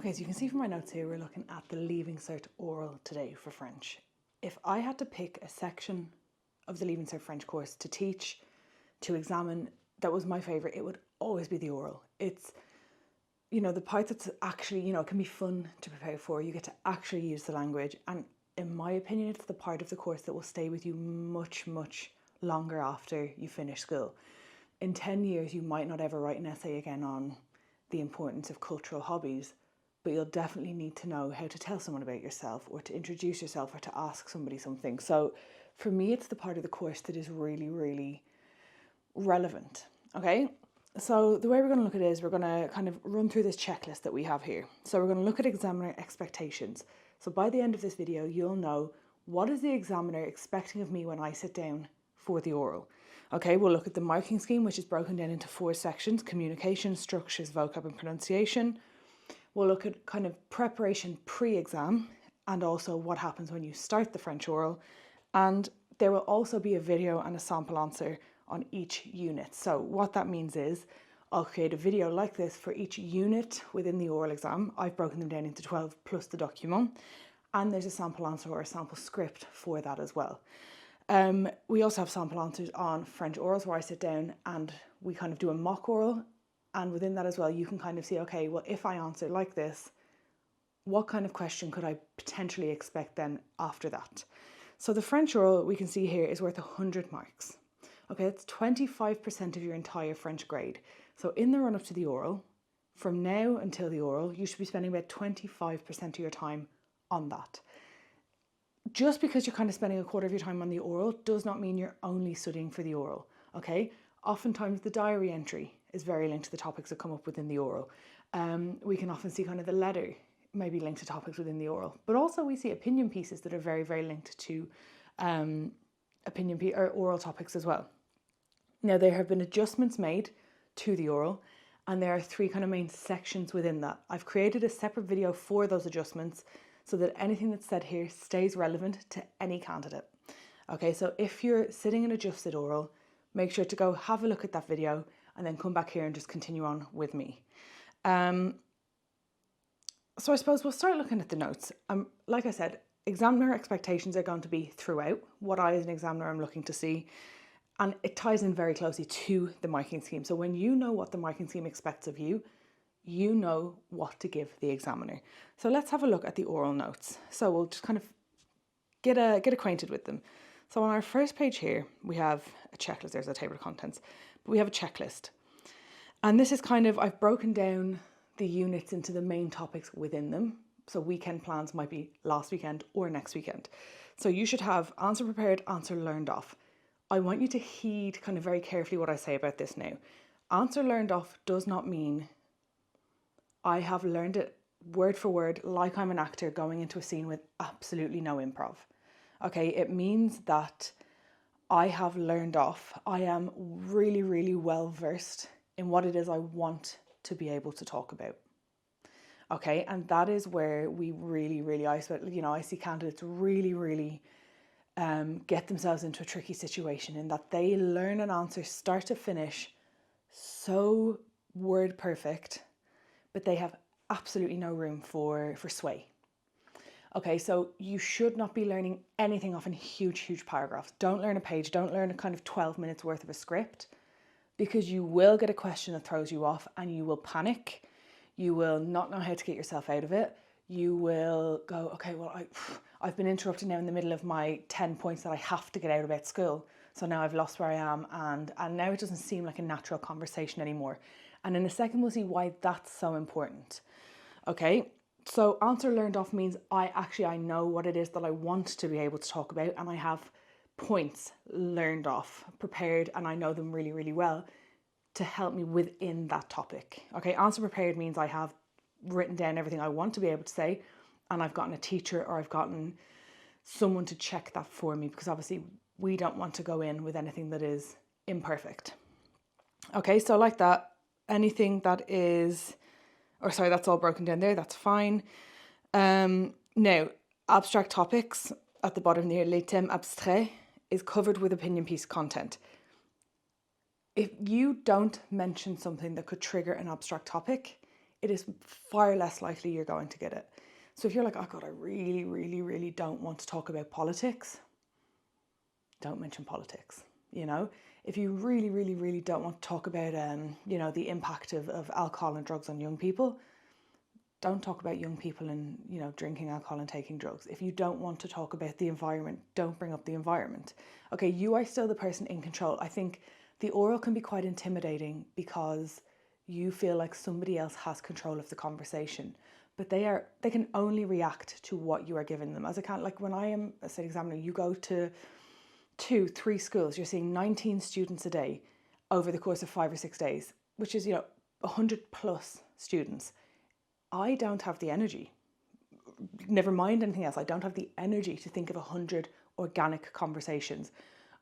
Okay, so you can see from my notes here, we're looking at the Leaving Cert oral today for French. If I had to pick a section of the Leaving Cert French course to teach, to examine, that was my favourite, it would always be the oral. It's, the part that's actually, it can be fun to prepare for. You get to actually use the language. And in my opinion, it's the part of the course that will stay with you much, much longer after you finish school. In 10 years, you might not ever write an essay again on the importance of cultural hobbies, but you'll definitely need to know how to tell someone about yourself or to introduce yourself or to ask somebody something. So for me, it's the part of the course that is really, really relevant. Okay, so the way we're going to look at it is we're going to kind of run through this checklist that we have here. So we're going to look at examiner expectations. So by the end of this video, you'll know what is the examiner expecting of me when I sit down for the oral. Okay, we'll look at the marking scheme, which is broken down into 4 sections: communication, structures, vocab and pronunciation. We'll look at kind of preparation pre-exam and also what happens when you start the French oral. And there will also be a video and a sample answer on each unit. So what that means is I'll create a video like this for each unit within the oral exam. I've broken them down into 12 plus the document. And there's a sample answer or a sample script for that as well. We also have sample answers on French orals where I sit down and we kind of do a mock oral. And within that as well, you can kind of see, okay, well, if I answer like this, what kind of question could I potentially expect then after that? So the French oral we can see here is worth 100 marks. Okay, it's 25% of your entire French grade. So in the run up to the oral, from now until the oral, you should be spending about 25% of your time on that. Just because you're kind of spending a quarter of your time on the oral does not mean you're only studying for the oral, okay? Oftentimes the diary entry is very linked to the topics that come up within the oral. We can often see kind of the letter maybe linked to topics within the oral, but also we see opinion pieces that are very, very linked to oral topics as well. Now there have been adjustments made to the oral and there are 3 kind of main sections within that. I've created a separate video for those adjustments so that anything that's said here stays relevant to any candidate. Okay, so if you're sitting an adjusted oral, make sure to go have a look at that video and then come back here and just continue on with me. So I suppose we'll start looking at the notes. Like I said, examiner expectations are going to be throughout what I as an examiner am looking to see. And it ties in very closely to the marking scheme. So when you know what the marking scheme expects of you, you know what to give the examiner. So let's have a look at the oral notes. So we'll just kind of get acquainted with them. So on our first page here, we have a checklist. There's a table of contents, but we have a checklist. And this is kind of, I've broken down the units into the main topics within them. So weekend plans might be last weekend or next weekend. So you should have answer prepared, answer learned off. I want you to heed kind of very carefully what I say about this now. Answer learned off does not mean I have learned it word for word like I'm an actor going into a scene with absolutely no improv. Okay, it means that I have learned off. I am really, really well versed in what it is I want to be able to talk about. Okay, and that is where we really, I see candidates really get themselves into a tricky situation in that they learn an answer start to finish so word perfect, but they have absolutely no room for sway. Okay, so you should not be learning anything off in huge paragraphs. Don't learn a page, don't learn a kind of 12 minutes worth of a script, because you will get a question that throws you off and you will panic. You will not know how to get yourself out of it. You will go, okay, well, I've been interrupted now in the middle of my 10 points that I have to get out about school. So now I've lost where I am and now it doesn't seem like a natural conversation anymore. And in a second, we'll see why that's so important. Okay, so answer learned off means I know what it is that I want to be able to talk about and I have points learned off, prepared, and I know them really well to help me within that topic. Okay, answer prepared means I have written down everything I want to be able to say and I've gotten a teacher or I've gotten someone to check that for me, because obviously we don't want to go in with anything that is imperfect. Okay, so like that, anything that is, that's all broken down there, that's fine. Now, abstract topics at the bottom there, les thèmes abstraits, is covered with opinion piece content. If you don't mention something that could trigger an abstract topic, it is far less likely you're going to get it. So if you're like, oh God, I really, really, really don't want to talk about politics, don't mention politics, you know? If you really, really, really don't want to talk about, the impact of alcohol and drugs on young people, don't talk about young people and, drinking alcohol and taking drugs. If you don't want to talk about the environment, don't bring up the environment. Okay, you are still the person in control. I think the oral can be quite intimidating because you feel like somebody else has control of the conversation, but they can only react to what you are giving them. As I can't, like when I am a state examiner, you go to 2-3 schools, you're seeing 19 students a day over the course of 5 or 6 days, which is, 100 plus students. I don't have the energy, never mind anything else, I don't have the energy to think of 100 organic conversations.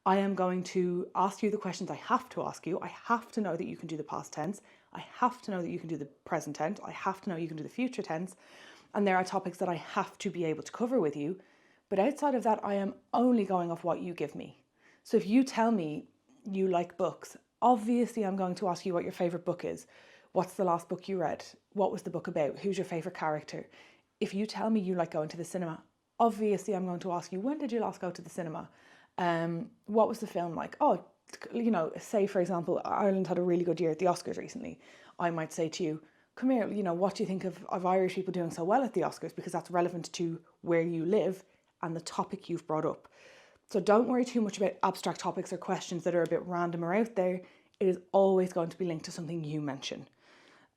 I am going to ask you the questions I have to ask you. I have to know that you can do the past tense. I have to know that you can do the present tense. I have to know you can do the future tense. And there are topics that I have to be able to cover with you. But outside of that, I am only going off what you give me. So if you tell me you like books, obviously I'm going to ask you what your favourite book is. What's the last book you read? What was the book about? Who's your favourite character? If you tell me you like going to the cinema, obviously I'm going to ask you, when did you last go to the cinema? What was the film like? Oh, say for example, Ireland had a really good year at the Oscars recently. I might say to you, come here, what do you think of Irish people doing so well at the Oscars? Because that's relevant to where you live and the topic you've brought up. So don't worry too much about abstract topics or questions that are a bit random or out there. It is always going to be linked to something you mention.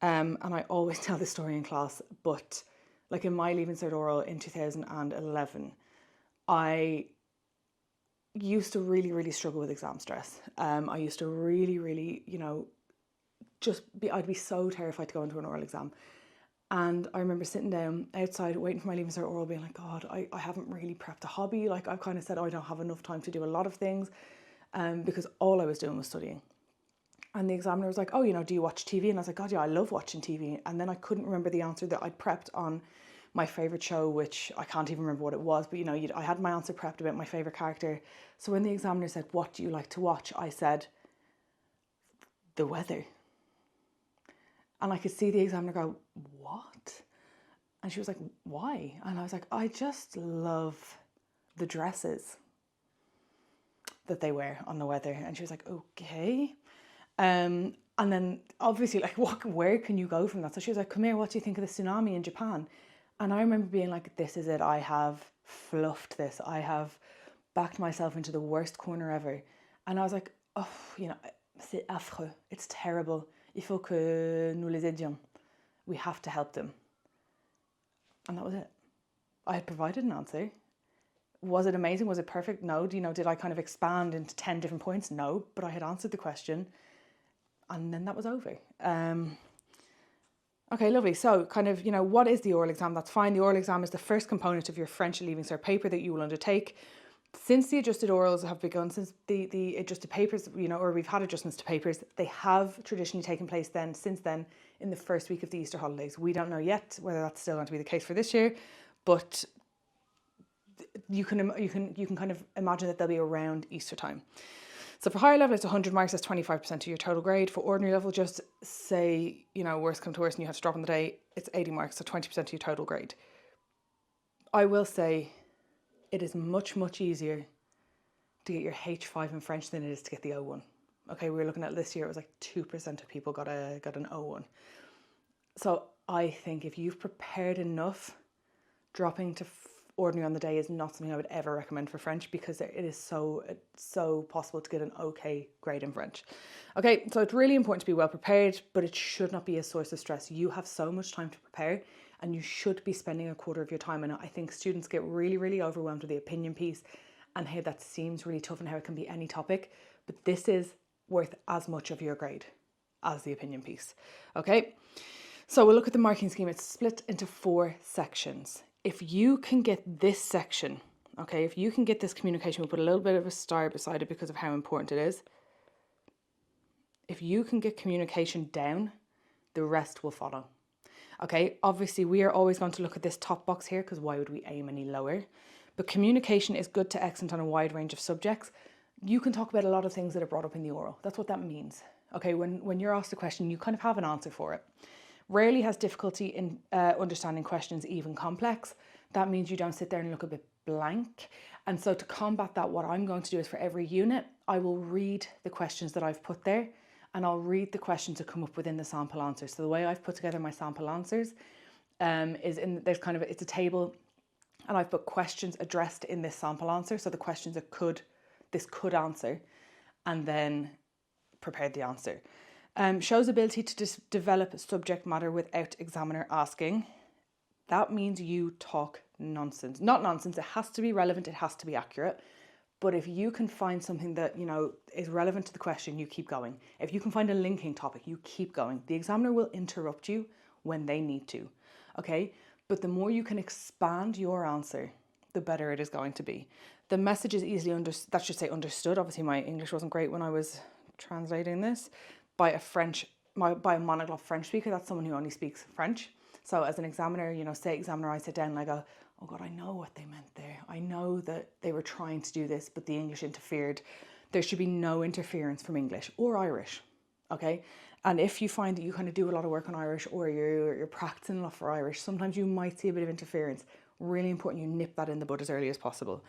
And I always tell this story in class, but like in my Leaving Cert oral in 2011, I used to really, really struggle with exam stress. I used to really, really, I'd be so terrified to go into an oral exam. And I remember sitting down outside waiting for my Leaving Cert oral being like, God, I haven't really prepped a hobby. Like I've kind of said, I don't have enough time to do a lot of things because all I was doing was studying. And the examiner was like, oh, do you watch TV? And I was like, God, yeah, I love watching TV. And then I couldn't remember the answer that I'd prepped on my favourite show, which I can't even remember what it was. But, I had my answer prepped about my favourite character. So when the examiner said, what do you like to watch? I said, the weather. And I could see the examiner go, what? And she was like, why? And I was like, I just love the dresses that they wear on the weather. And she was like, okay. And then obviously where can you go from that? So she was like, come here, what do you think of the tsunami in Japan? And I remember being like, this is it. I have fluffed this. I have backed myself into the worst corner ever. And I was like, oh, c'est affreux. It's terrible. Il faut que nous les aidions. We have to help them. And that was it. I had provided an answer. Was it amazing? Was it perfect? No. Did I kind of expand into 10 different points? No. But I had answered the question. And then that was over. Okay, lovely. So kind of, what is the oral exam? That's fine. The oral exam is the first component of your French Leaving Cert paper that you will undertake. Since the adjusted orals have begun, since the adjusted papers, or we've had adjustments to papers, they have traditionally taken place since then in the first week of the Easter holidays. We don't know yet whether that's still going to be the case for this year, but you can kind of imagine that they'll be around Easter time. So for higher level, it's 100 marks, that's 25% of your total grade. For ordinary level, just say, worst come to worst and you have to drop on the day, it's 80 marks, so 20% of your total grade. I will say it is much, much easier to get your H5 in French than it is to get the O1. Okay, we were looking at this year, it was like 2% of people got an O1. So I think if you've prepared enough, dropping to ordinary on the day is not something I would ever recommend for French because it is so possible to get an okay grade in French. Okay, so it's really important to be well prepared, but it should not be a source of stress. You have so much time to prepare and you should be spending a quarter of your time on it. I think students get really, really overwhelmed with the opinion piece and how that seems really tough and how it can be any topic, but this is worth as much of your grade as the opinion piece. Okay, so we'll look at the marking scheme. It's split into 4 sections. If you can get this section, okay, if you can get this communication, we'll put a little bit of a star beside it because of how important it is. If you can get communication down, the rest will follow. Okay, obviously we are always going to look at this top box here because why would we aim any lower? But communication is good to excellent on a wide range of subjects. You can talk about a lot of things that are brought up in the oral. That's what that means. Okay, when you're asked a question, you kind of have an answer for it. Rarely has difficulty in understanding questions, even complex. That means you don't sit there and look a bit blank. And so to combat that, what I'm going to do is for every unit, I will read the questions that I've put there, and I'll read the questions that come up within the sample answers. So the way I've put together my sample answers it's a table, and I've put questions addressed in this sample answer. So the questions that this could answer, and then prepared the answer. Shows ability to develop subject matter without examiner asking. That means you talk nonsense. Not nonsense, it has to be relevant, it has to be accurate. But if you can find something that, is relevant to the question, you keep going. If you can find a linking topic, you keep going. The examiner will interrupt you when they need to, okay? But the more you can expand your answer, the better it is going to be. The message is easily understood. Obviously, my English wasn't great when I was translating this by a monoglot French speaker. That's someone who only speaks French. So as an examiner, say examiner, I sit down and I go, oh God, I know what they meant there. I know that they were trying to do this, but the English interfered. There should be no interference from English or Irish, okay? And if you find that you kind of do a lot of work on Irish, or you're practicing a lot for Irish, sometimes you might see a bit of interference. Really important you nip that in the bud as early as possible.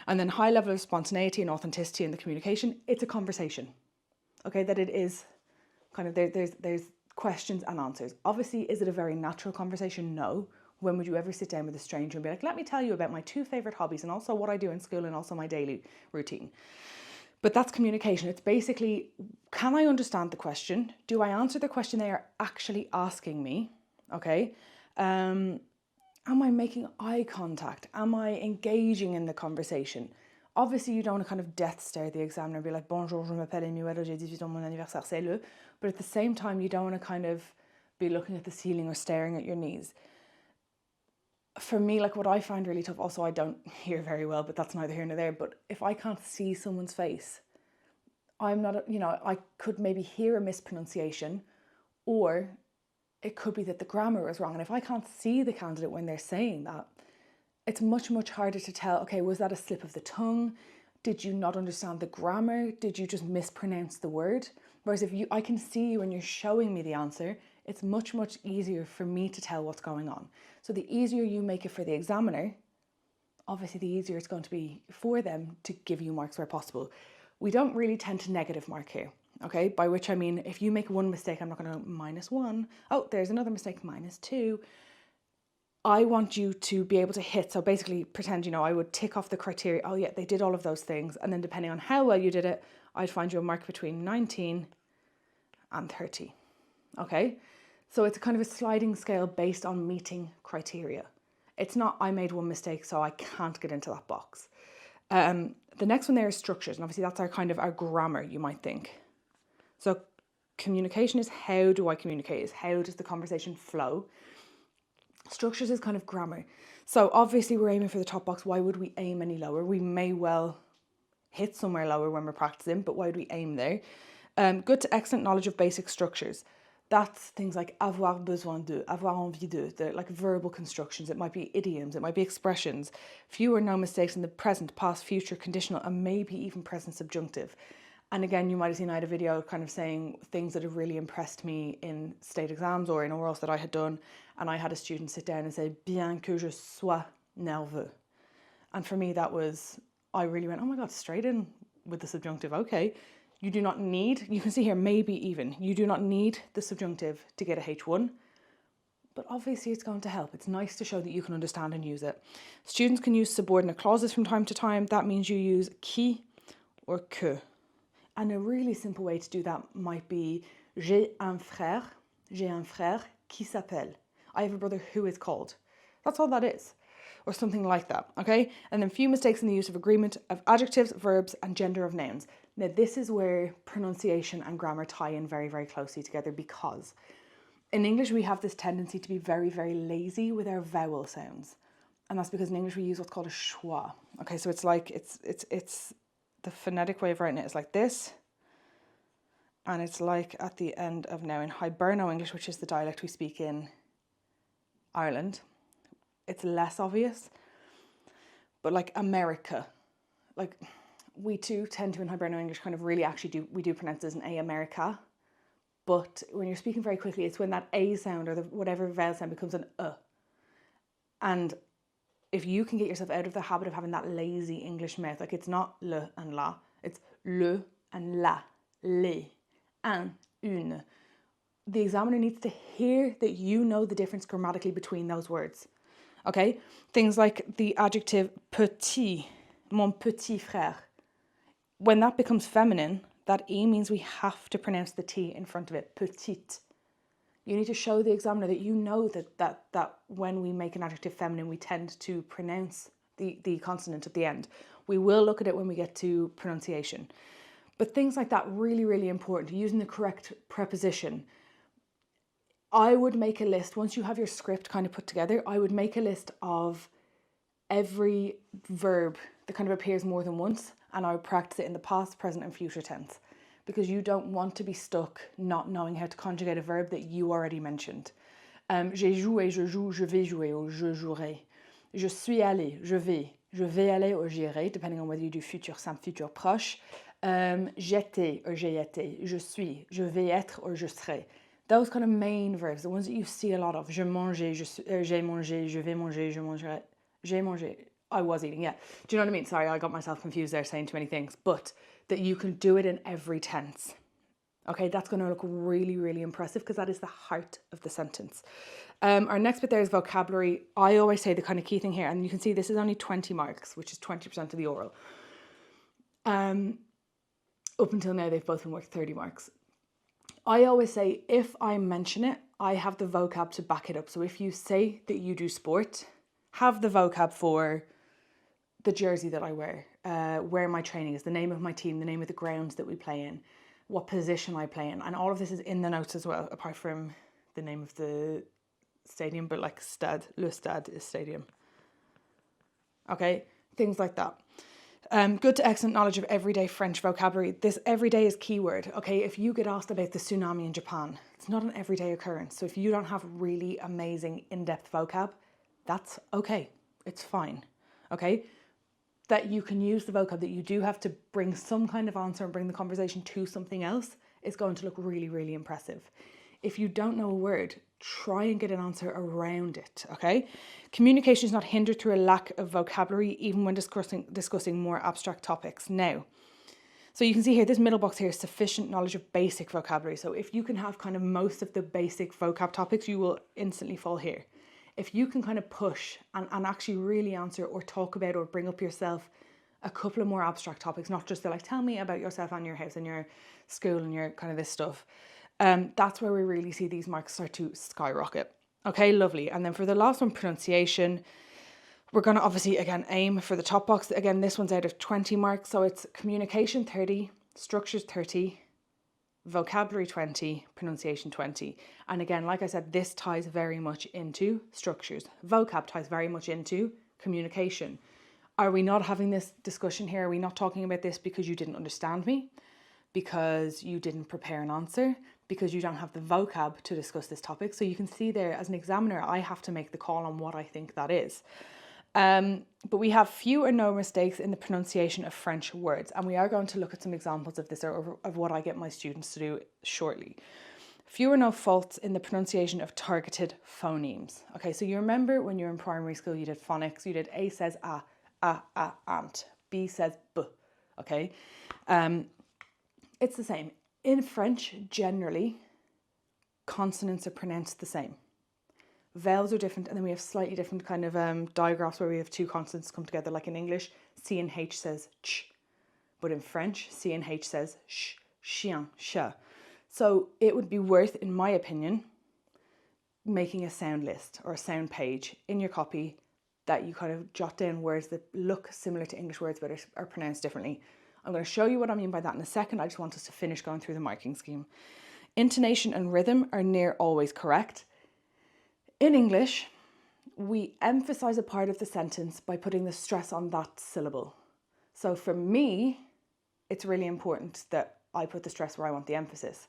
And then high level of spontaneity and authenticity in the communication. It's a conversation, okay? That it is kind of, there's questions and answers. Obviously, is it a very natural conversation? No. When would you ever sit down with a stranger and be like, let me tell you about my 2 favorite hobbies and also what I do in school and also my daily routine? But that's communication. It's basically, can I understand the question? Do I answer the question they are actually asking me? Okay. Am I making eye contact? Am I engaging in the conversation? Obviously, you don't want to kind of death stare the examiner and be like, bonjour, je m'appelle Emmanuel, j'ai 18 ans, mon anniversaire, c'est le. But at the same time, you don't want to kind of be looking at the ceiling or staring at your knees. For me, like what I find really tough, also I don't hear very well, but that's neither here nor there. But if I can't see someone's face, I'm not, I could maybe hear a mispronunciation, or it could be that the grammar is wrong. And if I can't see the candidate when they're saying that, it's much, much harder to tell, okay, was that a slip of the tongue? Did you not understand the grammar? Did you just mispronounce the word? Whereas if I can see you and you're showing me the answer, it's much, much easier for me to tell what's going on. So the easier you make it for the examiner, obviously the easier it's going to be for them to give you marks where possible. We don't really tend to negative mark here, okay? By which I mean, if you make one mistake, I'm not going to -1. Oh, there's another mistake, -2. I want you to be able to hit. So basically pretend, I would tick off the criteria. Oh yeah, they did all of those things. And then depending on how well you did it, I'd find you a mark between 19 and 30. Okay. So it's kind of a sliding scale based on meeting criteria. It's not, I made one mistake, so I can't get into that box. The next one there is structures. And obviously that's our grammar, you might think. So communication is how do I communicate? Is how does the conversation flow? Structures is kind of grammar. So obviously we're aiming for the top box. Why would we aim any lower? We may well hit somewhere lower when we're practicing, but why would we aim there? Good to excellent knowledge of basic structures. That's things like avoir besoin de, avoir envie de, they're like verbal constructions. It might be idioms, it might be expressions. Few or no mistakes in the present, past, future, conditional, and maybe even present subjunctive. And again, you might have seen I had a video kind of saying things that have really impressed me in state exams or in orals that I had done. And I had a student sit down and say, bien que je sois nerveux. And for me, I really went, oh my God, straight in with the subjunctive. Okay. You do not need, you can see here, maybe even, you do not need the subjunctive to get a H1, but obviously it's going to help. It's nice to show that you can understand and use it. Students can use subordinate clauses from time to time. That means you use qui or que. And a really simple way to do that might be, j'ai un frère qui s'appelle. I have a brother who is called. That's all that is. Or something like that, okay? And then few mistakes in the use of agreement of adjectives, verbs, and gender of nouns. Now, this is where pronunciation and grammar tie in very, very closely together, because in English, we have this tendency to be very, very lazy with our vowel sounds. And that's because in English, we use what's called a schwa. Okay, so it's like, it's the phonetic way of writing it is like this. And it's like at the end of now in Hiberno English, which is the dialect we speak in Ireland, it's less obvious. But like America, like we too tend to in Hiberno English kind of really actually we do pronounce it as an A America, but when you're speaking very quickly, it's when that A sound or whatever vowel sound becomes an And if you can get yourself out of the habit of having that lazy English mouth, like it's not le and la, it's le and la, les, un, une. The examiner needs to hear that you know the difference grammatically between those words. Okay? Things like the adjective petit, mon petit frère. When that becomes feminine, that E means we have to pronounce the T in front of it, petite. You need to show the examiner that you know that when we make an adjective feminine, we tend to pronounce the consonant at the end. We will look at it when we get to pronunciation. But things like that, really, really important. Using the correct preposition. I would make a list, once you have your script kind of put together, I would make a list of every verb that kind of appears more than once, and I would practice it in the past, present and future tense, because you don't want to be stuck not knowing how to conjugate a verb that you already mentioned. J'ai joué, je joue, je vais jouer, or je jouerai. Je suis allé, je vais aller, or j'irai, depending on whether you do futur simple, futur proche. J'étais, or j'ai été. Je suis, je vais être, or je serai. Those kind of main verbs, the ones that you see a lot of. Je mangeais, j'ai mangé, je vais manger, je mangerai. J'ai mangé. I was eating, yeah. Do you know what I mean? Sorry, I got myself confused there saying too many things. But that you can do it in every tense. Okay, that's going to look really, really impressive because that is the heart of the sentence. Our next bit there is vocabulary. I always say the kind of key thing here, and you can see this is only 20 marks, which is 20% of the oral. Up until now, they've both been worth 30 marks. I always say, if I mention it, I have the vocab to back it up. So if you say that you do sport, have the vocab for the jersey that I wear, where my training is, the name of my team, the name of the grounds that we play in, what position I play in. And all of this is in the notes as well, apart from the name of the stadium, but like stade, le stade is stadium. Okay, things like that. Good to excellent knowledge of everyday French vocabulary. This everyday is keyword. Okay, if you get asked about the tsunami in Japan, it's not an everyday occurrence. So if you don't have really amazing in-depth vocab, that's okay. It's fine. Okay, that you can use the vocab, that you do have to bring some kind of answer and bring the conversation to something else is going to look really, really impressive. If you don't know a word, try and get an answer around it, okay? Communication is not hindered through a lack of vocabulary, even when discussing more abstract topics. Now, so you can see here, this middle box here is sufficient knowledge of basic vocabulary. So if you can have kind of most of the basic vocab topics, you will instantly fall here. If you can kind of push and actually really answer or talk about or bring up yourself a couple of more abstract topics, not just like, tell me about yourself and your house and your school and your kind of this stuff. That's where we really see these marks start to skyrocket. Okay, lovely. And then for the last one, pronunciation, we're going to obviously, again, aim for the top box. Again, this one's out of 20 marks. So it's communication 30, structures 30, vocabulary 20, pronunciation 20. And again, like I said, this ties very much into structures. Vocab ties very much into communication. Are we not having this discussion here? Are we not talking about this because you didn't understand me? Because you didn't prepare an answer? Because you don't have the vocab to discuss this topic? So you can see there, as an examiner, I have to make the call on what I think that is. But we have few or no mistakes in the pronunciation of French words. And we are going to look at some examples of this, or of what I get my students to do shortly. Few or no faults in the pronunciation of targeted phonemes. Okay, so you remember when you're in primary school, you did phonics, you did A says a, ant, B says b, okay? It's the same. In French, generally, consonants are pronounced the same. Vowels are different, and then we have slightly different kind of digraphs where we have two consonants come together, like in English, C and H says ch. But in French, C and H says sh, chien, chat. So it would be worth, in my opinion, making a sound list or a sound page in your copy that you kind of jot down words that look similar to English words but are pronounced differently. I'm going to show you what I mean by that in a second. I just want us to finish going through the marking scheme. Intonation and rhythm are near always correct. In English, we emphasize a part of the sentence by putting the stress on that syllable. So for me, it's really important that I put the stress where I want the emphasis.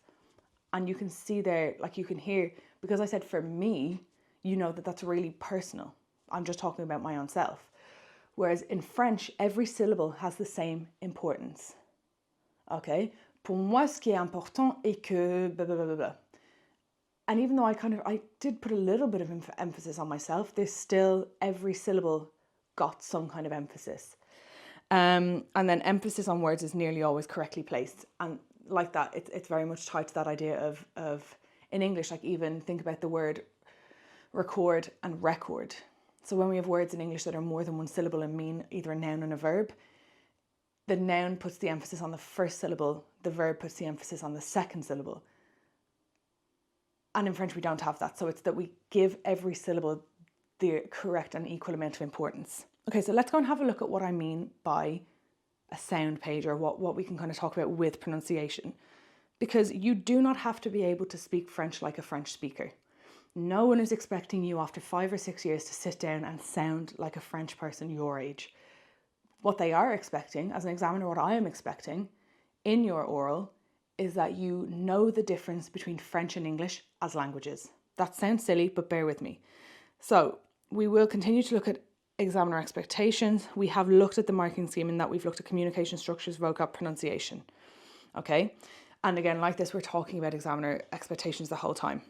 And you can see there, like you can hear, because I said for me, you know that that's really personal. I'm just talking about my own self. Whereas in French, every syllable has the same importance. Okay? Pour moi, ce qui est important est que blah, blah, blah, blah, blah. And even though I did put a little bit of emphasis on myself, there's still, every syllable got some kind of emphasis. And then emphasis on words is nearly always correctly placed. And like that, it's very much tied to that idea of in English, like even think about the word record and record. So when we have words in English that are more than one syllable and mean either a noun and a verb, the noun puts the emphasis on the first syllable, the verb puts the emphasis on the second syllable. And in French, we don't have that. So it's that we give every syllable the correct and equal amount of importance. Okay, so let's go and have a look at what I mean by a sound page, or what we can kind of talk about with pronunciation. Because you do not have to be able to speak French like a French speaker. No one is expecting you after 5 or 6 years to sit down and sound like a French person your age. What they are expecting, as an examiner, what I am expecting in your oral is that you know the difference between French and English as languages. That sounds silly, but bear with me. So we will continue to look at examiner expectations. We have looked at the marking scheme in that we've looked at communication structures, vocab, pronunciation. Okay? And again, like this, we're talking about examiner expectations the whole time.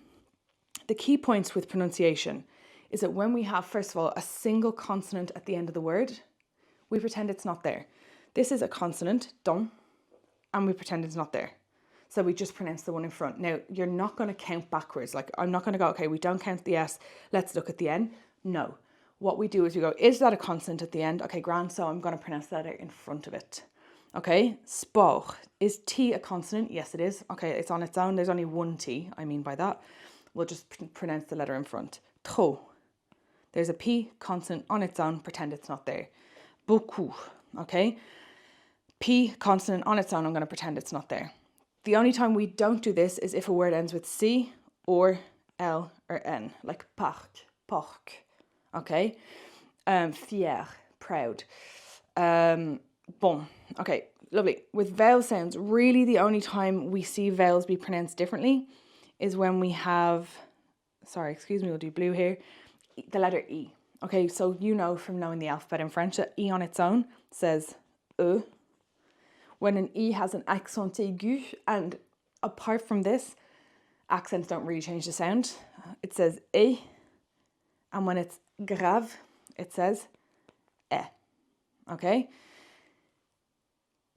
The key points with pronunciation is that when we have, first of all, a single consonant at the end of the word, we pretend it's not there. This is a consonant, don, and we pretend it's not there. So we just pronounce the one in front. Now, you're not going to count backwards. Like, I'm not going to go, okay, we don't count the S, let's look at the N. No. What we do is we go, is that a consonant at the end? Okay, grand, so I'm going to pronounce the letter in front of it. Okay, sport. Is T a consonant? Yes, it is. Okay, it's on its own. There's only one T, I mean by that. We'll just pronounce the letter in front. Trop. There's a P consonant on its own, pretend it's not there. Beaucoup. Okay, P consonant on its own, I'm going to pretend it's not there. The only time we don't do this is if a word ends with C or L or N, like parc, porc, okay? Fier, proud. Bon, okay, lovely. With vowel sounds, really the only time we see vowels be pronounced differently is when we have, sorry, excuse me, we'll do blue here, the letter E. Okay, so you know from knowing the alphabet in French that E on its own says E. When an E has an accent aigu, and apart from this, accents don't really change the sound. It says E, and when it's grave, it says E. Okay?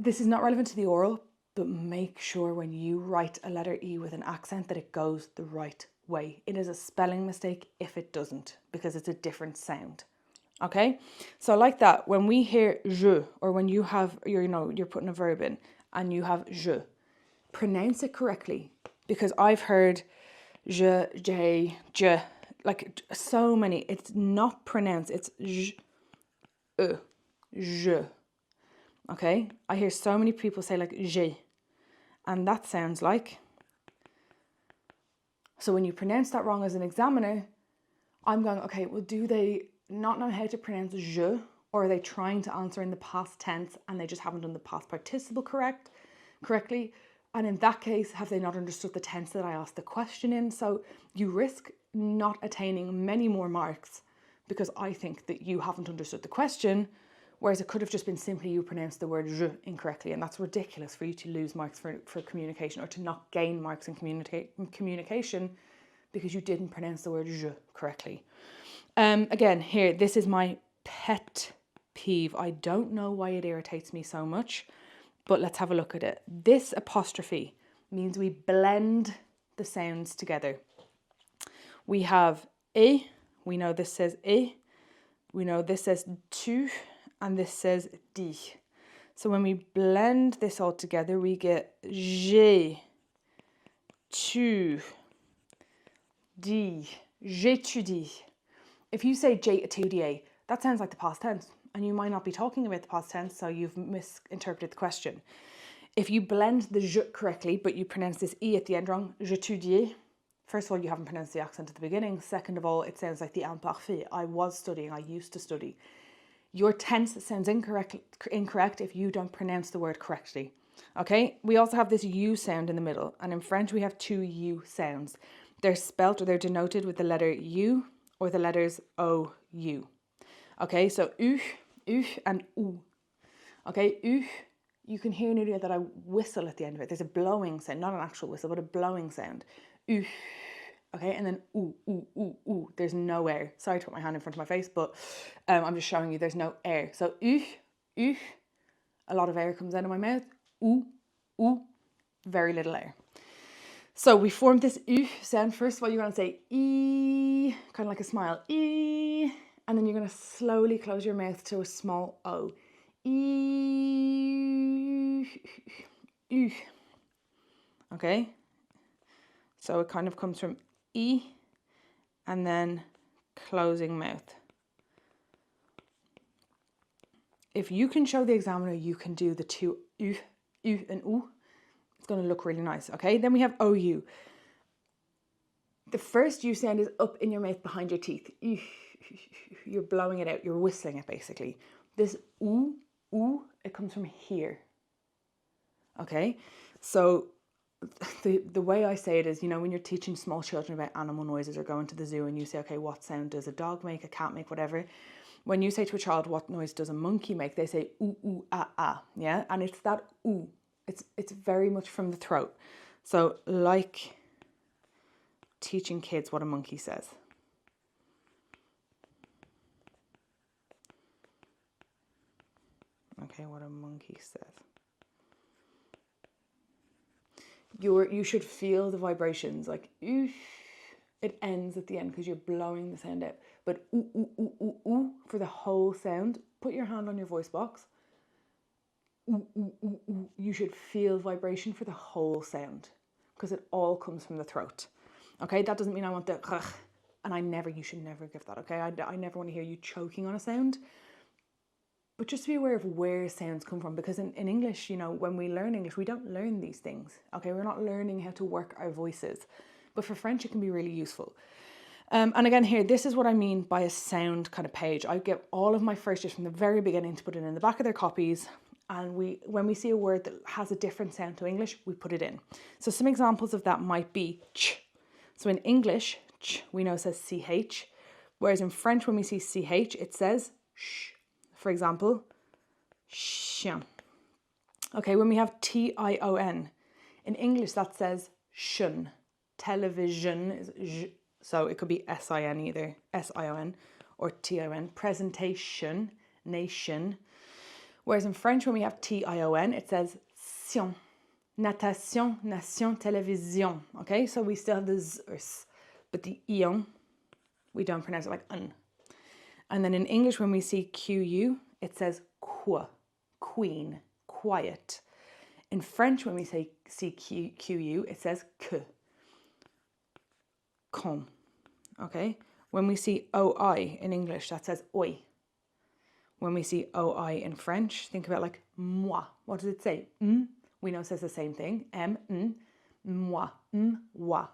This is not relevant to the oral, but make sure when you write a letter E with an accent that it goes the right way. It is a spelling mistake if it doesn't, because it's a different sound. Okay, so like that, when we hear je, or when you have, you're putting a verb in and you have je, pronounce it correctly, because I've heard je, je, like so many, it's not pronounced, it's je, je. Okay, I hear so many people say like je, and that sounds like. So when you pronounce that wrong as an examiner, I'm going, okay, well, do they not know how to pronounce je, or are they trying to answer in the past tense and they just haven't done the past participle correctly? And in that case, have they not understood the tense that I asked the question in? So you risk not attaining many more marks because I think that you haven't understood the question, whereas it could have just been simply you pronounced the word je incorrectly, and that's ridiculous for you to lose marks for communication, or to not gain marks in communication because you didn't pronounce the word je correctly. Again, here, this is my pet peeve. I don't know why it irritates me so much, but let's have a look at it. This apostrophe means we blend the sounds together. We have e, we know this says e, we know this says tu, and this says di. So when we blend this all together, we get j'ai, tu, di, j'étudie. If you say j'étudie, that sounds like the past tense, and you might not be talking about the past tense, so you've misinterpreted the question. If you blend the je correctly, but you pronounce this e at the end wrong, j'étudie, first of all, you haven't pronounced the accent at the beginning. Second of all, it sounds like the imparfait. I was studying, I used to study. Your tense sounds incorrect if you don't pronounce the word correctly. Okay, we also have this U sound in the middle, and in French we have two U sounds. They're spelt, or they're denoted with the letter U or the letters O-U. Okay, so U, and U. Okay, U, you can hear nearly that I whistle at the end of it. There's a blowing sound, not an actual whistle, but a blowing sound. Ooh. Okay, and then ooh, ooh, ooh, ooh. There's no air. Sorry to put my hand in front of my face, but I'm just showing you there's no air. So ooh, ooh. A lot of air comes out of my mouth. Ooh, ooh. Very little air. So we formed this ooh sound. First of all, you're going to say ee, kind of like a smile. Ee. And then you're going to slowly close your mouth to a small O. Ee. Ooh. Okay? So it kind of comes from E and then closing mouth. If you can show the examiner, you can do the two ooh, ooh and ooh. It's going to look really nice, okay? Then we have OU. The first U sound is up in your mouth behind your teeth. Ooh, you're blowing it out. You're whistling it, basically. This ooh, ooh, it comes from here, okay? So the way I say it is, you know, when you're teaching small children about animal noises or going to the zoo and you say, okay, what sound does a dog make, a cat make, whatever. When you say to a child, what noise does a monkey make? They say, ooh, ooh, ah, ah, yeah? And it's that ooh. It's very much from the throat. So like teaching kids what a monkey says. Okay, what a monkey says. You should feel the vibrations, like ooh. It ends at the end because you're blowing the sound out. But ooh, ooh, ooh, ooh, ooh for the whole sound. Put your hand on your voice box. Ooh, ooh, ooh, ooh. You should feel vibration for the whole sound because it all comes from the throat. Okay, that doesn't mean I want the and you should never give that, okay? I never want to hear you choking on a sound. But just to be aware of where sounds come from, because in English, you know, when we learn English, we don't learn these things, okay? We're not learning how to work our voices. But for French, it can be really useful. And again here, this is what I mean by a sound kind of page. I get all of my first years from the very beginning to put it in the back of their copies. And when we see a word that has a different sound to English, we put it in. So some examples of that might be ch. So in English, ch, we know it says ch. Whereas in French, when we see ch, it says sh. For example, chien. Okay, when we have tion, in English that says shun. Television is j, so it could be sin either, sion or ton. Presentation, nation. Whereas in French, when we have tion, it says sion. Natation, nation, télévision. Okay, so we still have the z or s, but the ion, we don't pronounce it like un. And then in English, when we see QU, it says quoi, queen, quiet. In French, when we say QU, it says que, con. Okay? When we see OI in English, that says oi. When we see OI in French, think about like moi. What does it say? We know it says the same thing. Moi, wa.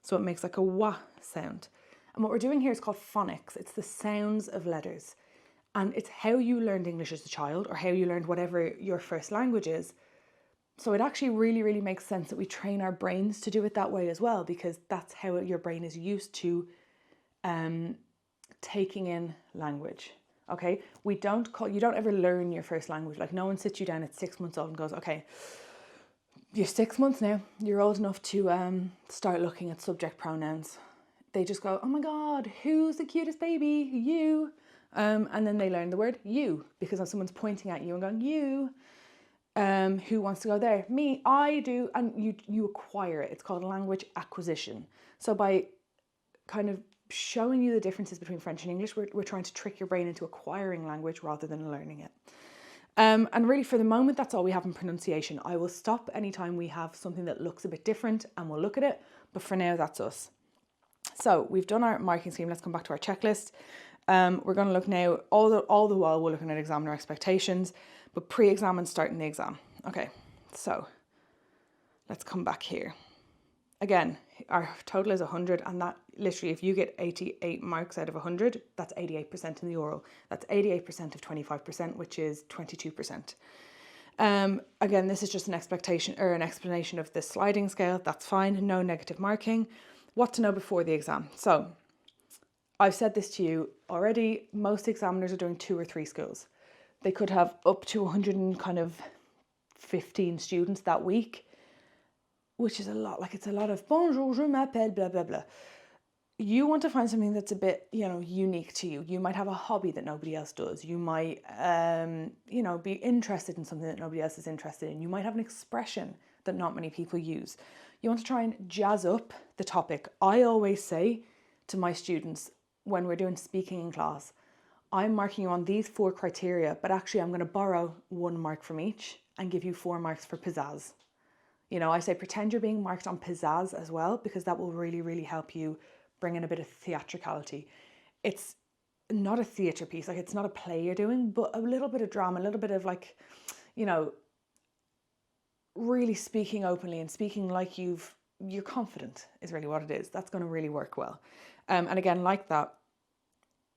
So it makes like a wa sound. And what we're doing here is called phonics. It's the sounds of letters. And it's how you learned English as a child or how you learned whatever your first language is. So it actually really, really makes sense that we train our brains to do it that way as well, because that's how your brain is used to taking in language. Okay, you don't ever learn your first language. Like no one sits you down at 6 months old and goes, okay, you're 6 months now. You're old enough to start looking at subject pronouns. They just go, oh my God, who's the cutest baby? You. And then they learn the word you because someone's pointing at you and going, you. Who wants to go there? Me, I do. And you acquire it. It's called language acquisition. So by kind of showing you the differences between French and English, we're trying to trick your brain into acquiring language rather than learning it. And really for the moment, that's all we have in pronunciation. I will stop anytime we have something that looks a bit different and we'll look at it. But for now, that's us. So we've done our marking scheme. Let's come back to our checklist. We're going to look now, all the while we're looking at examiner expectations, but pre-exam and starting the exam. Okay, so let's come back here. Again, our total is 100, and that literally, if you get 88 marks out of 100, that's 88% in the oral. That's 88% of 25%, which is 22%. Again, this is just an expectation or an explanation of the sliding scale. That's fine, no negative marking. What to know before the exam. So I've said this to you already. Most examiners are doing 2 or 3 schools. They could have up to 100 and kind of 15 students that week, which is a lot. Like, it's a lot of bonjour, je m'appelle, blah, blah, blah. You want to find something that's a bit, unique to you. You might have a hobby that nobody else does. You might, be interested in something that nobody else is interested in. You might have an expression that not many people use. You want to try and jazz up the topic. I always say to my students when we're doing speaking in class, I'm marking you on these 4 criteria, but actually I'm going to borrow 1 mark from each and give you 4 marks for pizzazz. I say pretend you're being marked on pizzazz as well, because that will really, really help you bring in a bit of theatricality. It's not a theatre piece, like it's not a play you're doing, but a little bit of drama, a little bit of like, really speaking openly and speaking like you're confident is really what it is. That's going to really work well. And again, like that,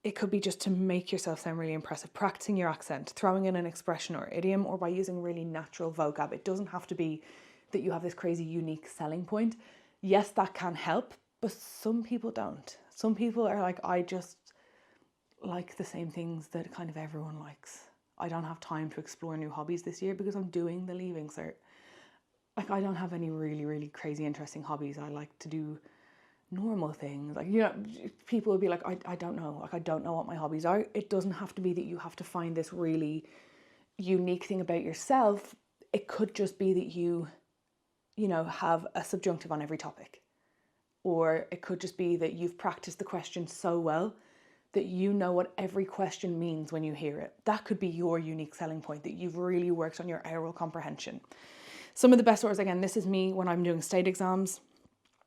it could be just to make yourself sound really impressive, practicing your accent, throwing in an expression or idiom, or by using really natural vocab. It doesn't have to be that you have this crazy unique selling point. Yes, that can help, but some people don't. Some people are like, I just like the same things that kind of everyone likes. I don't have time to explore new hobbies this year because I'm doing the Leaving Cert. Like, I don't have any really, really crazy interesting hobbies. I like to do normal things. Like, people will be like, I don't know. Like, I don't know what my hobbies are. It doesn't have to be that you have to find this really unique thing about yourself. It could just be that you have a subjunctive on every topic. Or it could just be that you've practiced the question so well that you know what every question means when you hear it. That could be your unique selling point, that you've really worked on your oral comprehension. Some of the best orals, again, this is me when I'm doing state exams.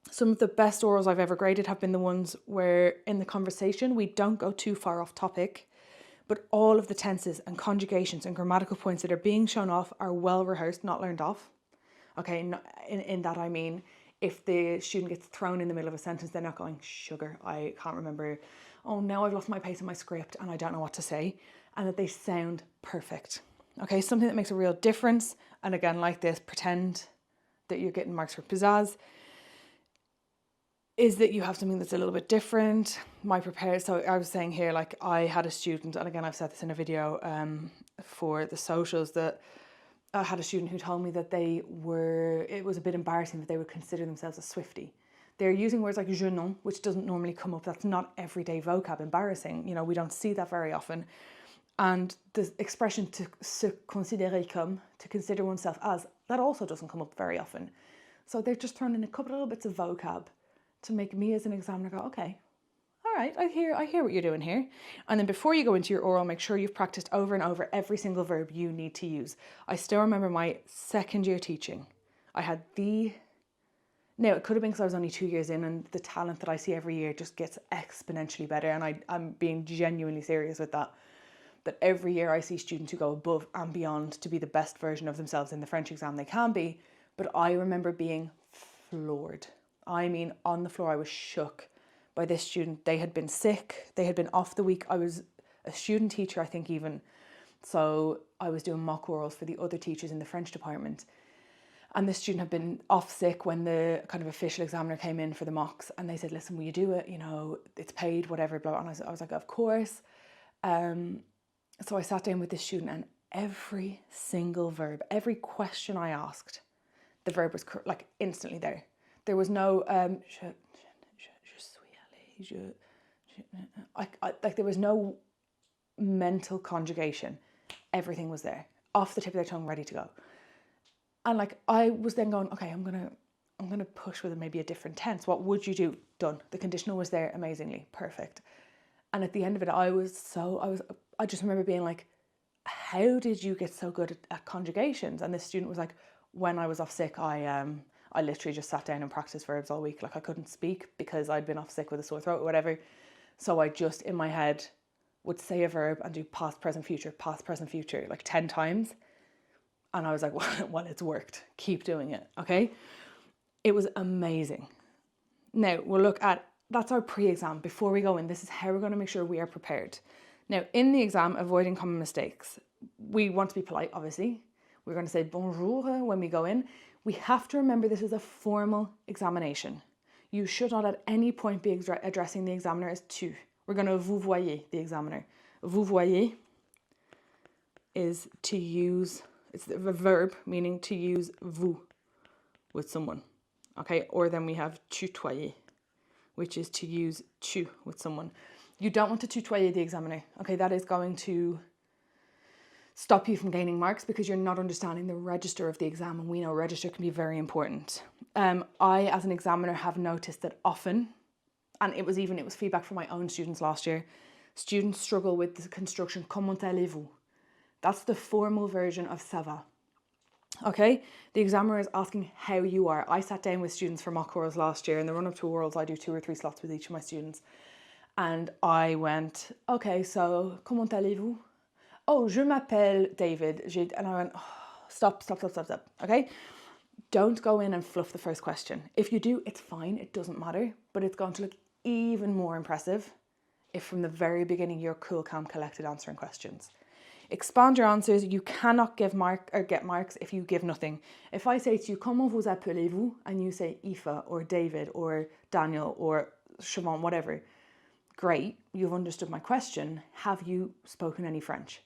Some of the best orals I've ever graded have been the ones where in the conversation we don't go too far off topic, but all of the tenses and conjugations and grammatical points that are being shown off are well rehearsed, not learned off. Okay, in that I mean, if the student gets thrown in the middle of a sentence, they're not going, sugar, I can't remember. Oh, now I've lost my pace in my script and I don't know what to say. And that they sound perfect. Okay, something that makes a real difference. And again, like this, pretend that you're getting marks for pizzazz, is that you have something that's a little bit different. So I was saying here, like, I had a student, and again, I've said this in a video for the socials, that I had a student who told me that it was a bit embarrassing that they would consider themselves a Swiftie. They're using words like je non, which doesn't normally come up. That's not everyday vocab. Embarrassing. We don't see that very often. And the expression to se considérer comme, to consider oneself as, that also doesn't come up very often. So they're just throwing in a couple of little bits of vocab to make me as an examiner go, okay, all right, I hear what you're doing here. And then before you go into your oral, make sure you've practiced over and over every single verb you need to use. I still remember my second year teaching. I had now it could have been because I was only 2 years in, and the talent that I see every year just gets exponentially better. And I'm being genuinely serious with that. That every year I see students who go above and beyond to be the best version of themselves in the French exam they can be. But I remember being floored. I mean, on the floor, I was shook by this student. They had been sick. They had been off the week. I was a student teacher, I think even. So I was doing mock orals for the other teachers in the French department. And this student had been off sick when the kind of official examiner came in for the mocks. And they said, listen, will you do it? It's paid, whatever, blah. And I was like, of course. So I sat down with this student, and every single verb, every question I asked, the verb was like instantly there. There was no je suis allée, there was no mental conjugation. Everything was there, off the tip of their tongue, ready to go. And like, I was then going, okay, I'm gonna push with maybe a different tense. What would you do? Done. The conditional was there amazingly, perfect. And at the end of it, I just remember being like, how did you get so good at conjugations? And this student was like, when I was off sick, I literally just sat down and practiced verbs all week. Like, I couldn't speak because I'd been off sick with a sore throat or whatever. So I just, in my head, would say a verb and do past, present, future, like 10 times. And I was like, well, it's worked. Keep doing it, okay? It was amazing. Now, we'll look at, that's our pre-exam. Before we go in, this is how we're going to make sure we are prepared. Now, in the exam, avoiding common mistakes. We want to be polite, obviously. We're going to say bonjour when we go in. We have to remember this is a formal examination. You should not at any point be addressing the examiner as tu. We're going to vous voyez the examiner. Vous voyez is to use, It's a verb meaning to use vous with someone. Okay, or then we have tutoyer, which is to use tu with someone. You don't want to tutoyer the examiner. Okay, that is going to stop you from gaining marks because you're not understanding the register of the exam, and we know register can be very important. I, as an examiner, have noticed that often, and it was feedback from my own students last year, students struggle with the construction comment allez-vous. That's the formal version of ça va. Okay, the examiner is asking how you are. I sat down with students for mock orals last year. In the run up to Worlds, I do 2 or 3 slots with each of my students. And I went, okay, so comment allez-vous? Oh, je m'appelle David. And I went, oh, stop. Okay, don't go in and fluff the first question. If you do, it's fine. It doesn't matter. But it's going to look even more impressive if from the very beginning you're cool, calm, collected answering questions. Expand your answers. You cannot get marks if you give nothing. If I say to you, comment vous appelez-vous? And you say Aoife or David or Daniel or Siobhan, whatever. Great, you've understood my question. Have you spoken any French?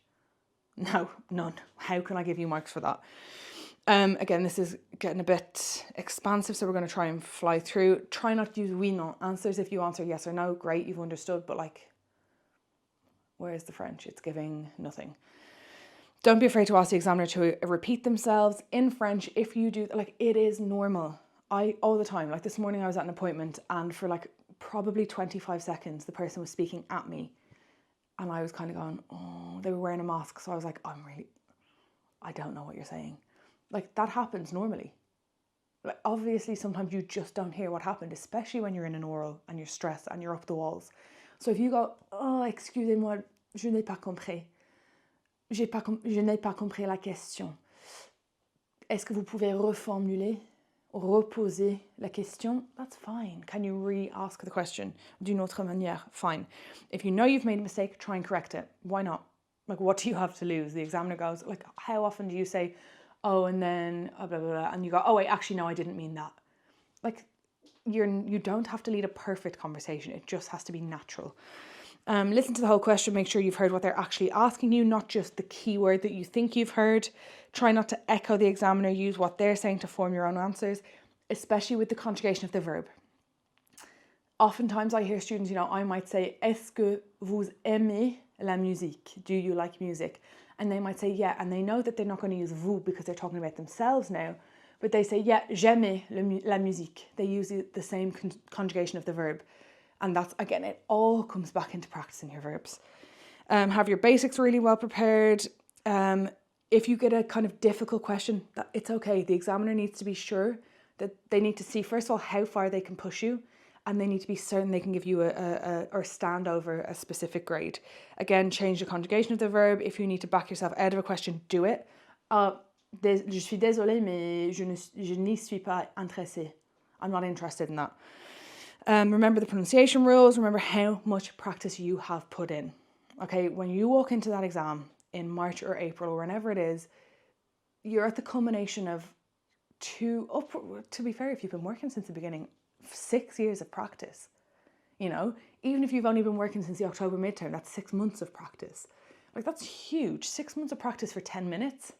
No, none. How can I give you marks for that? Again, this is getting a bit expansive, so we're going to try and fly through. Try not to use oui, non answers. If you answer yes or no, great, you've understood, but like, where's the French? It's giving nothing. Don't be afraid to ask the examiner to repeat themselves in French. If you do, like, it is normal. All the time, like this morning I was at an appointment and for like probably 25 seconds, the person was speaking at me and I was kind of going, oh, they were wearing a mask. So I was like, I don't know what you're saying. Like that happens normally. Like obviously sometimes you just don't hear what happened, especially when you're in an oral and you're stressed and you're up the walls. So if you go, oh, excusez-moi, je n'ai pas compris. Je n'ai pas compris la question. Est-ce que vous pouvez reformuler, reposer la question? That's fine. Can you re-ask the question d'une autre manière? Fine. If you know you've made a mistake, try and correct it. Why not? Like, what do you have to lose? The examiner goes, like, how often do you say, oh, and then blah, blah, blah, and you go, oh, wait, actually, no, I didn't mean that. Like, you don't have to lead a perfect conversation. It just has to be natural. Listen to the whole question. Make sure you've heard what they're actually asking you, not just the keyword that you think you've heard. Try not to echo the examiner. Use what they're saying to form your own answers, especially with the conjugation of the verb. Oftentimes I hear students, I might say, est-ce que vous aimez la musique? Do you like music? And they might say, yeah, and they know that they're not going to use vous because they're talking about themselves now, but they say, yeah, j'aime la musique. They use the same conjugation of the verb. And that's, again, it all comes back into practicing your verbs. Have your basics really well prepared. If you get a kind of difficult question, it's okay. The examiner needs to be sure that they need to see, first of all, how far they can push you, and they need to be certain they can give you or stand over a specific grade. Again, change the conjugation of the verb. If you need to back yourself out of a question, do it. Je suis désolée, mais je n'y suis pas intéressée. I'm not interested in that. Remember the pronunciation rules. Remember how much practice you have put in. Okay, when you walk into that exam in March or April or whenever it is, you're at the culmination of to be fair, if you've been working since the beginning, 6 years of practice. Even if you've only been working since the October midterm, that's 6 months of practice. Like, that's huge. 6 months of practice for 10 minutes.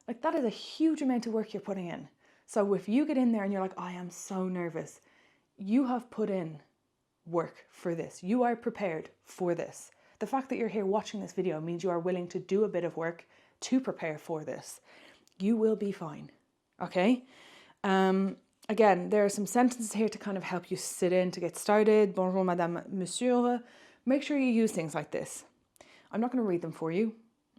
Like, that is a huge amount of work you're putting in. So if you get in there and you're like, I am so nervous, you have put in work for this. You are prepared for this. The fact that you're here watching this video means you are willing to do a bit of work to prepare for this. You will be fine. Okay? Again, there are some sentences here to kind of help you sit in to get started. Bonjour, madame, monsieur. Make sure you use things like this. I'm not going to read them for you.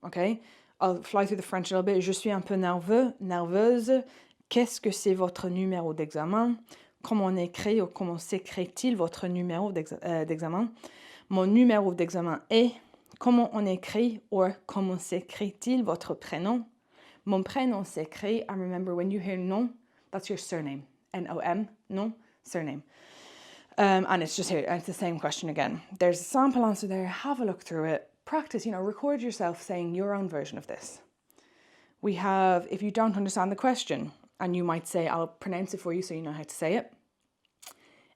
Okay? I'll fly through the French a little bit. Je suis un peu nerveux, nerveuse. Qu'est-ce que c'est votre numéro d'examen? Comment on écrit ou comment s'écrit-il votre numéro d'examen? Mon numéro d'examen est. Comment on écrit ou comment s'écrit-il votre prénom? Mon prénom s'écrit, and remember when you hear nom, that's your surname. N-O-M, nom, surname. And it's just here, it's the same question again. There's a sample answer there, have a look through it. Practice, record yourself saying your own version of this. We have, if you don't understand the question, and you might say, I'll pronounce it for you so you know how to say it.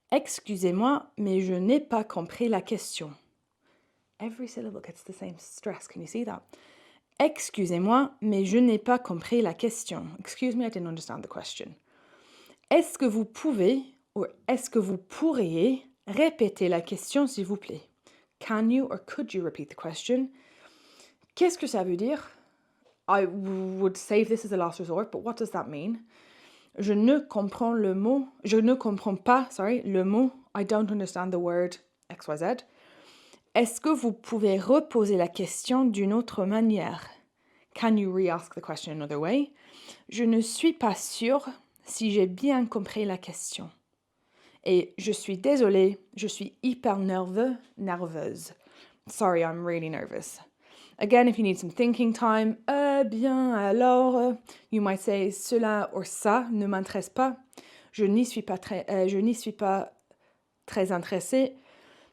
Excusez-moi, mais je n'ai pas compris la question. Every syllable gets the same stress. Can you see that? Excusez-moi, mais je n'ai pas compris la question. Excuse me, I didn't understand the question. Est-ce que vous pouvez ou est-ce que vous pourriez répéter la question, s'il vous plaît? Can you or could you repeat the question? Qu'est-ce que ça veut dire? I would save this as a last resort, but what does that mean? Je ne comprends le mot, je ne comprends pas, le mot, I don't understand the word XYZ. Est-ce que vous pouvez reposer la question d'une autre manière? Can you re-ask the question another way? Je ne suis pas sûre si j'ai bien compris la question. Et je suis désolée, je suis hyper nerveuse. Sorry, I'm really nervous. Again, if you need some thinking time, bien, alors, you might say cela ou ça ne m'intéresse pas. Je n'y suis pas très intéressée.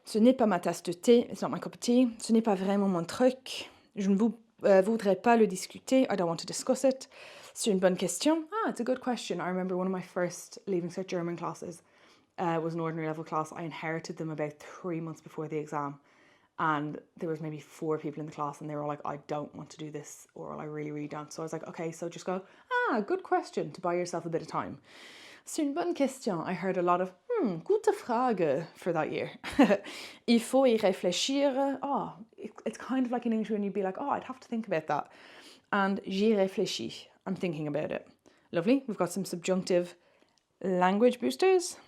Ce n'est pas ma tasse de thé. It's not my cup of tea. Ce n'est pas vraiment mon truc. Je ne voudrais pas le discuter. I don't want to discuss it. C'est une bonne question. It's a good question. I remember one of my first Leaving Cert German classes was an ordinary level class. I inherited them about 3 months before the exam. And there was maybe 4 people in the class and they were all like, I don't want to do this oral. I really, really don't. So I was like, okay, so just go, good question, to buy yourself a bit of time. C'est une bonne question. I heard a lot of, gute Frage for that year. Il faut y réfléchir. It's kind of like in English when you'd be like, I'd have to think about that. And j'y réfléchis. I'm thinking about it. Lovely. We've got some subjunctive language boosters.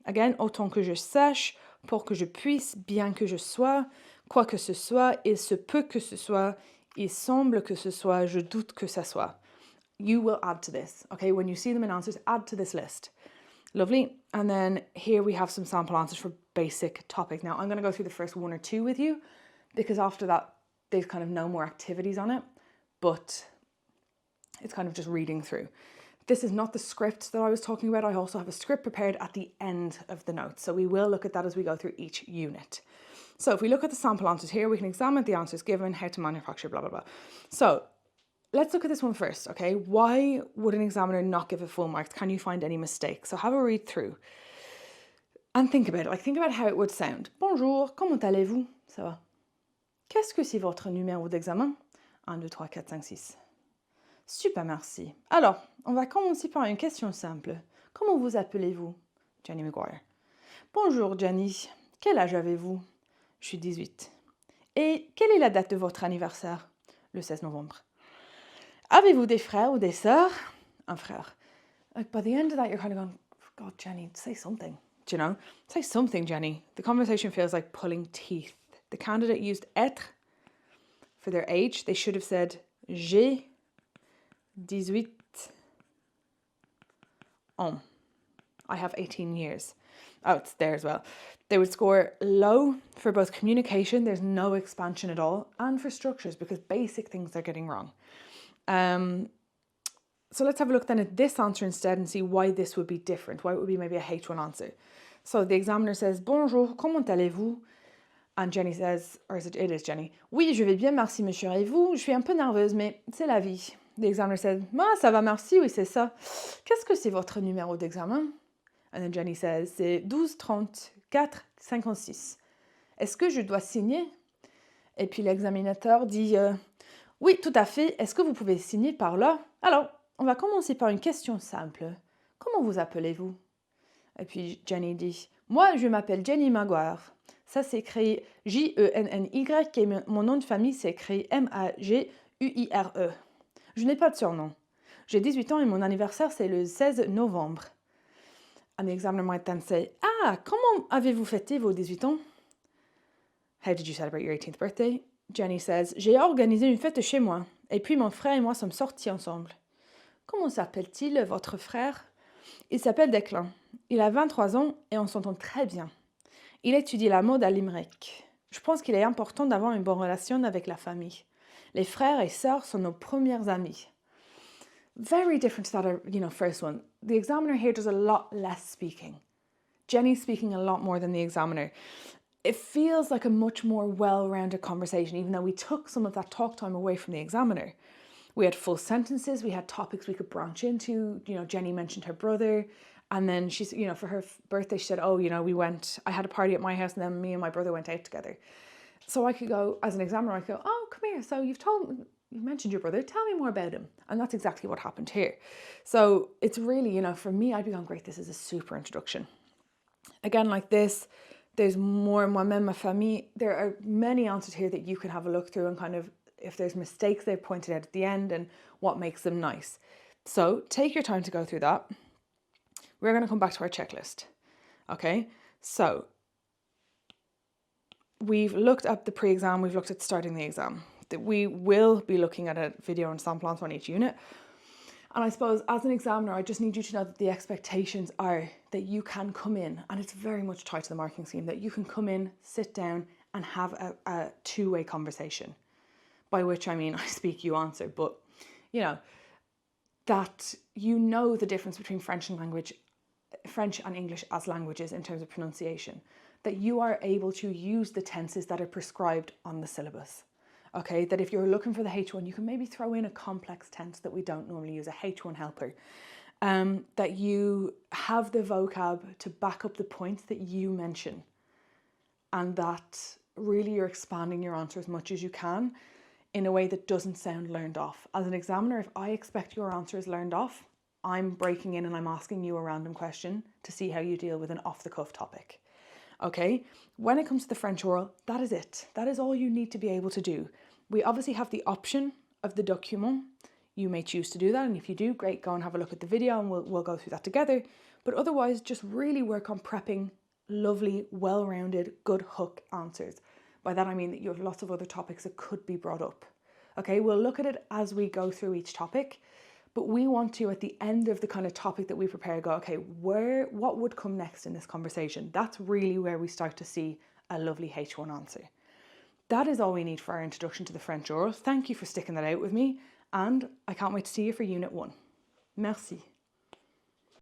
Again, autant que je sache, pour que je puisse, bien que je sois, quoi que ce soit, il se peut que ce soit, il semble que ce soit, je doute que ça soit. You will add to this, okay? When you see them in answers, add to this list. Lovely. And then here we have some sample answers for basic topics. Now, I'm going to go through the first 1 or 2 with you because after that, there's kind of no more activities on it, but it's kind of just reading through. This is not the script that I was talking about. I also have a script prepared at the end of the notes. So we will look at that as we go through each unit. So if we look at the sample answers here, we can examine the answers given, how to manufacture, blah, blah, blah. So let's look at this one first, okay? Why would an examiner not give it full marks? Can you find any mistakes? So have a read through and think about it. Like, think about how it would sound. Bonjour, comment allez-vous? Ça va? Qu'est-ce que c'est votre numéro d'examen? 1, 2, 3, 4, 5, 6. Super, merci. Alors, on va commencer par une question simple. Comment vous appelez-vous? Jenny McGuire. Bonjour, Jenny. Quel âge avez-vous? Je suis 18. Et quelle est la date de votre anniversaire? Le 16 novembre. Avez-vous des frères ou des sœurs? Un frère. Like, by the end of that, you're kind of going, God, Jenny, say something. Do you know? Say something, Jenny. The conversation feels like pulling teeth. The candidate used être for their age. They should have said, j'ai 18 ans. I have 18 years. Oh, it's there as well. They would score low for both communication, there's no expansion at all, and for structures because basic things they're getting wrong. So let's have a look then at this answer instead and see why this would be different, why it would be maybe a H1 answer. So the examiner says, bonjour, comment allez-vous? And Jenny says, or it is Jenny, oui, je vais bien, merci monsieur, et vous? Je suis un peu nerveuse, mais c'est la vie. The examiner said, ça va, merci, oui, c'est ça. Qu'est-ce que c'est votre numéro d'examen? And then Jenny says, c'est 12 34 56. Est-ce que je dois signer? Et puis l'examinateur dit, oui, tout à fait, est-ce que vous pouvez signer par là? Alors, on va commencer par une question simple. Comment vous appelez-vous? Et puis Jenny dit, moi, je m'appelle Jenny Maguire. Ça s'écrit J-E-N-N-Y et mon nom de famille s'écrit M-A-G-U-I-R-E. Je n'ai pas de surnom. J'ai 18 ans et mon anniversaire, c'est le 16 novembre. And the examiner might then say, comment avez-vous fêté vos 18 ans? How did you celebrate your 18th birthday? Jenny says, j'ai organisé une fête chez moi. Et puis mon frère et moi sommes sortis ensemble. Comment s'appelle-t-il, votre frère? Il s'appelle Declan. Il a 23 ans et on s'entend très bien. Il étudie la mode à Limerick. Je pense qu'il est important d'avoir une bonne relation avec la famille. Les frères et sœurs sont nos premiers amis. Very different to that, first one. The examiner here does a lot less speaking. Jenny's speaking a lot more than the examiner. It feels like a much more well-rounded conversation, even though we took some of that talk time away from the examiner. We had full sentences, we had topics we could branch into. Jenny mentioned her brother, and then she's, for her birthday, she said, I had a party at my house, and then me and my brother went out together. So I could go, as an examiner, I could go, oh, come here, so you've told you mentioned your brother, tell me more about him. And that's exactly what happened here. So it's really, for me, I'd be going, great, this is a super introduction. Again, like this, there's more moi-même, ma famille. There are many answers here that you can have a look through and kind of, if there's mistakes they've pointed out at the end and what makes them nice. So take your time to go through that. We're going to come back to our checklist. Okay, so we've looked at the pre-exam, we've looked at starting the exam. We will be looking at a video and sample answer on each unit. And I suppose as an examiner, I just need you to know that the expectations are that you can come in, and it's very much tied to the marking scheme, that you can come in, sit down and have a two-way conversation. By which I mean, I speak, you answer, but that the difference between French and English as languages in terms of pronunciation, that you are able to use the tenses that are prescribed on the syllabus. Okay, that if you're looking for the H1, you can maybe throw in a complex tense that we don't normally use, a H1 helper. That you have the vocab to back up the points that you mention, and that really you're expanding your answer as much as you can in a way that doesn't sound learned off. As an examiner, if I expect your answer is learned off, I'm breaking in and I'm asking you a random question to see how you deal with an off-the-cuff topic. Okay, when it comes to the French oral, that is it. That is all you need to be able to do. We obviously have the option of the document. You may choose to do that, and if you do, great, go and have a look at the video and we'll go through that together. But otherwise, just really work on prepping lovely, well-rounded, good hook answers. By that I mean that you have lots of other topics that could be brought up. Okay, we'll look at it as we go through each topic, but we want to, at the end of the kind of topic that we prepare, go, okay, what would come next in this conversation? That's really where we start to see a lovely H1 answer. That is all we need for our introduction to the French oral. Thank you for sticking that out with me, and I can't wait to see you for Unit 1. Merci.